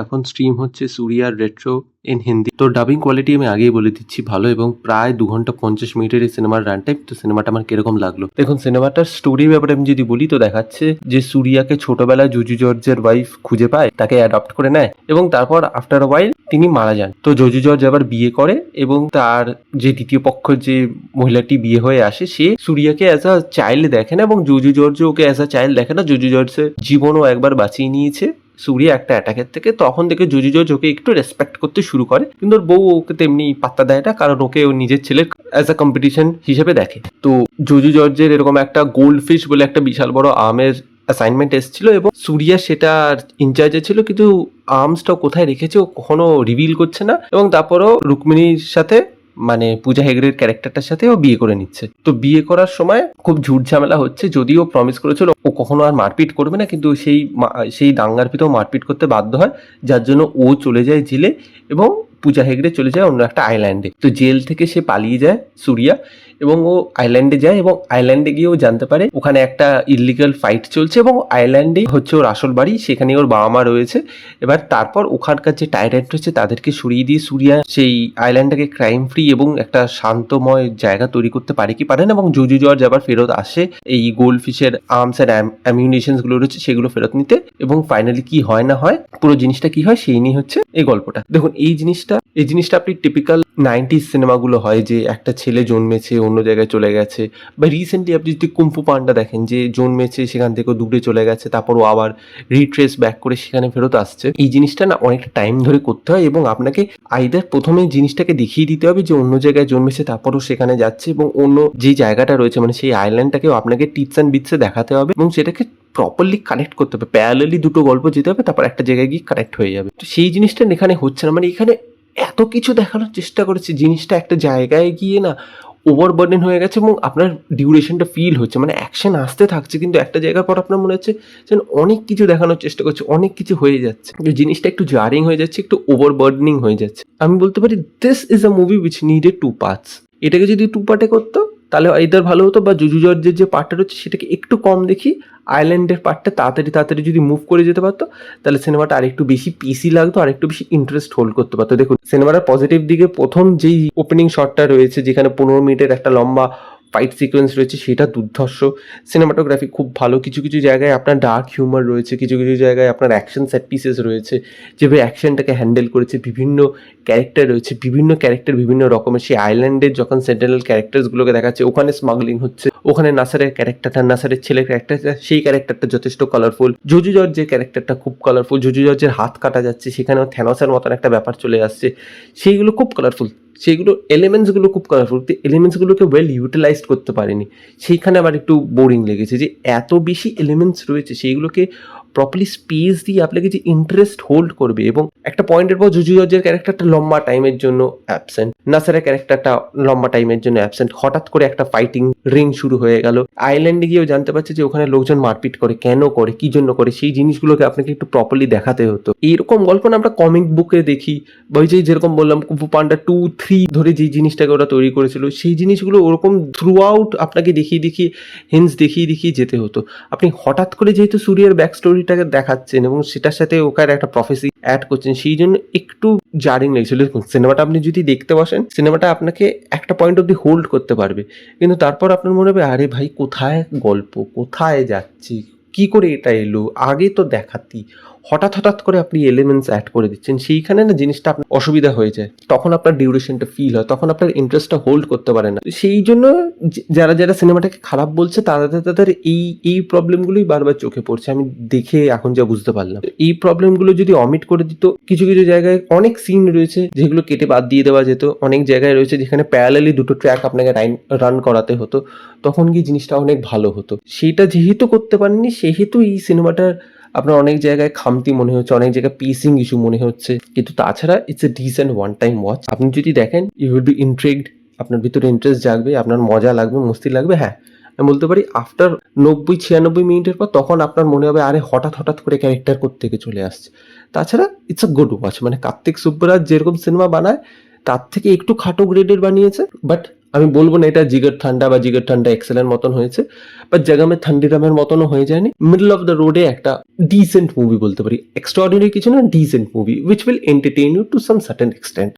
এখন স্ট্রিম হচ্ছে সুরিয়ার retro in Hindi. তো ডাবিং কোয়ালিটি আমি আগেই বলে দিচ্ছি ভালো, এবং প্রায় 2 ঘন্টা 50 মিনিটের এই সিনেমার রান টাইম। তো সিনেমাটা আমার কিরকম লাগলো দেখুন। সিনেমাটার স্টোরির ব্যাপারে আমি যদি বলি, তো দেখাচ্ছে যে সুরিয়াকে ছোটবেলায় জুজু জর্জের ওয়াইফ খুঁজে পায়, তাকে অ্যাডপ্ট করে নেয়, এবং তারপর আফটার আ ওয়াইল তিনি মারা যান। তো জুজু জর্জ আবার বিয়ে করে, এবং তার যে দ্বিতীয় পক্ষ যে মহিলাটি বিয়ে হয়ে আসে, সে সুরিয়াকে অ্যাজ আ চাইল্ড দেখে না, এবং জুজু জর্জ ওকে অ্যাজ আ চাইল্ড দেখে না। জুজু জর্জের জীবনও একবার বাঁচিয়ে নিয়েছে সুরিয়া একটা অ্যাটাকের থেকে। তখন থেকে জুজু জর্জ ওকে একটু রেসপেক্ট করতে শুরু করে, কিন্তু ওর বউ ওকে তেমনি পাত্তা দেয় না, কারণ ওকে ও নিজের ছেলে অ্যাজ আ কম্পিটিশন হিসেবে দেখে। তো জুজু জর্জের এরকম একটা গোল্ড ফিশ বলে একটা বিশাল বড় আমের অ্যাসাইনমেন্ট এসেছিল, এবং সুরিয়া সেটা ইনচার্জে ছিল, কিন্তু আর্মসটা কোথায় রেখেছে ও কখনো রিভিল করছে না। এবং তারপরও রুক্মিণীর সাথে, মানে পূজা হেগড়ের ক্যারেক্টারটার সাথে ও বিয়ে করে নিচ্ছে। তো বিয়ে করার সময় খুব ঝুট ঝামেলা হচ্ছে, যদিও প্রমিস করেছিল ও কখনো আর মারপিট করবে না, কিন্তু সেই দাঙ্গার ভিতরেও মারপিট করতে বাধ্য হয়, যার জন্য ও চলে যায় জেলে, এবং পূজা হেগড়ে চলে যায় অন্য একটা আইল্যান্ডে। তো জেল থেকে সে পালিয়ে যায় সুরিয়া, এবং ও আইল্যান্ডে যায়, এবং আইল্যান্ডে গিয়ে ও জানতে পারে ওখানে একটা ইললিগাল ফাইট চলছে, এবং আইল্যান্ডে হচ্ছে ওর আসল বাড়ি, সেখানে ওর বাবা মা রয়েছে। এবার তারপর ওখানকার যে টাইরেন্ট রয়েছে তাদেরকে সরিয়ে দিয়ে সুরিয়া সেই আইল্যান্ডটাকে ক্রাইম ফ্রি এবং একটা শান্তময় জায়গা তৈরি করতে পারে কি পারে না, এবং জুজু জর্জ আবার ফেরত আসে এই গোল্ড ফিশের আর্মস অ্যান্ড অ্যামিউনিশনস গুলো রয়েছে সেগুলো ফেরত নিতে। এবং ফাইনালি কি হয় না হয়, পুরো জিনিসটা কি হয় সেই নিয়ে হচ্ছে এই গল্পটা। দেখুন এই জিনিসটা আপনি টিপিক্যাল 90s সিনেমাগুলো হয়, যে একটা ছেলে জন্মেছে অন্য জায়গায় চলে গেছে, বা রিসেন্টলি আপনি যদি কুম্ফু পান্ডা দেখেন, যে জন্মেছে সেখান থেকে দূরে চলে গেছে, তারপর ও আবার রিট্রেস ব্যাক করে সেখানে ফেরত আসছে। এই জিনিসটা না অনেকটা টাইম ধরে করতে হয়, এবং আপনাকে আইদার প্রথমে জিনিসটাকে দেখিয়ে দিতে হবে যে অন্য জায়গায় জন্মেছে, তারপরও সেখানে যাচ্ছে, এবং অন্য যে জায়গাটা রয়েছে মানে সেই আইল্যান্ডটাকেও আপনাকে টিপস অ্যান্ড বিটসে দেখাতে হবে, এবং সেটাকে প্রপারলি কানেক্ট করতে হবে। প্যারালালি দুটো গল্প যেতে হবে, তারপর একটা জায়গায় গিয়ে কানেক্ট হয়ে যাবে। তো সেই জিনিসটা এখানে হচ্ছে না, মানে এখানে এত কিছু দেখানোর চেষ্টা করেছে, জিনিসটা একটা জায়গায় গিয়ে না ওভারবার্ডেন হয়ে গেছে, এবং আপনার ডিউরেশনটা ফিল হচ্ছে, মানে অ্যাকশন আসতে থাকছে, কিন্তু একটা জায়গার পর আপনার মনে হচ্ছে যেন অনেক কিছু দেখানোর চেষ্টা করছে, অনেক কিছু হয়ে যাচ্ছে, জিনিসটা একটু জারিং হয়ে যাচ্ছে, একটু ওভারবার্ডেনিং হয়ে যাচ্ছে। আমি বলতে পারি this is a movie which needed 2 parts. এটাকে যদি 2 পার্টে করতো তাহলে আইদার ভালো হতো, বা জুজু জর্জের যে পার্টটা রয়েছে সেটাকে একটু কম দেখি, আইল্যান্ডের পার্টটা তাড়াতাড়ি যদি মুভ করে যেতে পারতো, তাহলে সিনেমাটা আরেকটু বেশি পিসি লাগতো, আরেকটু বেশি ইন্টারেস্ট হোল্ড করতে পারতো। দেখুন সিনেমাটার পজিটিভ দিকে প্রথম যেই ওপেনিং শটটা রয়েছে, যেখানে 15 মিনিটের একটা লম্বা ফাইট সিকোয়েন্স রয়েছে, সেটা দুর্ধর্ষ। সিনেমাটোগ্রাফি খুব ভালো, কিছু কিছু জায়গায় আপনার ডার্ক হিউমার রয়েছে, কিছু কিছু জায়গায় আপনার অ্যাকশন সেট পিসেস রয়েছে, যেভাবে অ্যাকশনটাকে হ্যান্ডেল করেছে, বিভিন্ন ক্যারেক্টার রয়েছে, বিভিন্ন ক্যারেক্টার বিভিন্ন রকমের। সেই আইল্যান্ডের যখন সেন্ট্রাল ক্যারেক্টার্সগুলোকে দেখাচ্ছে, ওখানে স্মাগলিং হচ্ছে, ওখানে নাসারের ক্যারেক্টারটা, নাসারের ছেলের ক্যারেক্টারটা, সেই ক্যারেক্টারটা যথেষ্ট কালারফুল। জুজু জর্জের ক্যারেক্টারটা খুব কালারফুল, জুজু জর্জের হাত কাটা যাচ্ছে, সেখানেও থ্যানোসের মতন একটা ব্যাপার চলে আসছে, সেইগুলো খুব কালারফুল, সেইগুলো এলিমেন্টসগুলো খুব কালারফুল। এলিমেন্টসগুলোকে ওয়েল ইউটিলাইজড করতে পারেনি, সেইখানে আবার একটু বোরিং লেগেছে, যে এত বেশি এলিমেন্টস রয়েছে সেইগুলোকে প্রপারলি স্পেস দিয়ে আপনাকে যে ইন্টারেস্ট হোল্ড করবে। এবং একটা পয়েন্টের পর জুজু জর্জের ক্যারেক্টারটা লম্বা টাইমের জন্য অ্যাবসেন্ট, নাসারের ক্যারেক্টারটা লম্বা টাইমের জন্য অ্যাবসেন্ট, হঠাৎ করে একটা ফাইটিং রিং শুরু হয়ে গেল, আইল্যান্ডে গিয়েও জানতে পারছে যে ওখানে লোকজন মারপিট করে, কেন করে, কি জন্য করে, সেই জিনিসগুলোকে আপনাকে একটু প্রপারলি দেখাতে হতো। এইরকম গল্প না আমরা কমিক বুকে দেখি, বা ওই যেরকম বললাম কুম্ফু পান্ডা 2-3 ধরে যে জিনিসটাকে ওরা তৈরি করেছিল, সেই জিনিসগুলো ওরকম থ্রু আউট আপনাকে দেখিয়ে হিন্টস দেখিয়ে যেতে হতো। আপনি হঠাৎ করে যেহেতু সুরিয়ার ব্যাক স্টোরিটাকে দেখাচ্ছেন এবং সেটার সাথে ওখানে একটা প্রফেসি অ্যাড করছেন, সেই জন্য একটু জারিং লেগেছিল। সিনেমাটা আপনি যদি দেখতে বসেন, সিনেমাটা আপনাকে একটা পয়েন্ট অব্দি হোল্ড করতে পারবে, কিন্তু তারপর আপনার মনে হবে আরে ভাই কোথায় গল্প, কোথায় যাচ্ছি, কি করে এটা এলো, আগে তো দেখাতি, হঠাৎ করে আপনি এলিমেন্টস অ্যাড করে দিচ্ছেন, সেইখানে না জিনিসটা আপনার অসুবিধা হয়ে যায়, তখন আপনার ডিউরেশনটা ফিল হয়, তখন আপনার ইন্টারেস্টটা হোল্ড করতে পারে না। সেই জন্য যারা সিনেমাটাকে খারাপ বলছে তাদের এই প্রবলেমগুলোই বারবার চোখে পড়ছে, আমি দেখে এখন যা বুঝতে পারলাম। এই প্রবলেমগুলো যদি অমিট করে দিত, কিছু কিছু জায়গায় অনেক সিন রয়েছে যেগুলো কেটে বাদ দিয়ে দেওয়া যেত, অনেক জায়গায় রয়েছে যেখানে প্যারালালি দুটো ট্র্যাক আপনাকে রান করাতে হতো, তখন গিয়ে জিনিসটা অনেক ভালো হতো। সেইটা যেহেতু করতে পারেননি, সেহেতু এই সিনেমাটার আপনার অনেক জায়গায় খামতি মনে হচ্ছে, অনেক জায়গায় পিসিং ইস্যু মনে হচ্ছে, কিন্তু তাছাড়া it's a dissent one time watch. আপনি যদি দেখেন ইউ উইল বি ইন্ট্রিগড, আপনার ভিতরে ইন্টারেস্ট জাগবে, আপনার মজা লাগবে, মস্তি লাগবে। হ্যাঁ, আমি বলতে পারি আফটার 90-96 মিনিটের পর তখন আপনার মনে হবে আরে হঠাৎ করে ক্যারেক্টার কোত্থেকে চলে আসছে। তাছাড়া ইটস আ গুড ওয়াচ, মানে কার্তিক সুব্বরাজ যেরকম সিনেমা বানায় তার থেকে একটু খাটো গ্রেডের বানিয়েছে, বাট আমি বলবো না এটা জিগার ঠান্ডা বা জিগার ঠান্ডা এক্সেলের মতন হয়েছে, বাট জাগামে থান্ডিরামের মতনও হয়ে যায়নি, মিডল অফ দ্য রোডে একটা ডিসেন্ট মুভি বলতে পারি, এক্সট্রাঅর্ডিনারি কিছু না, decent movie which will entertain you to some certain extent.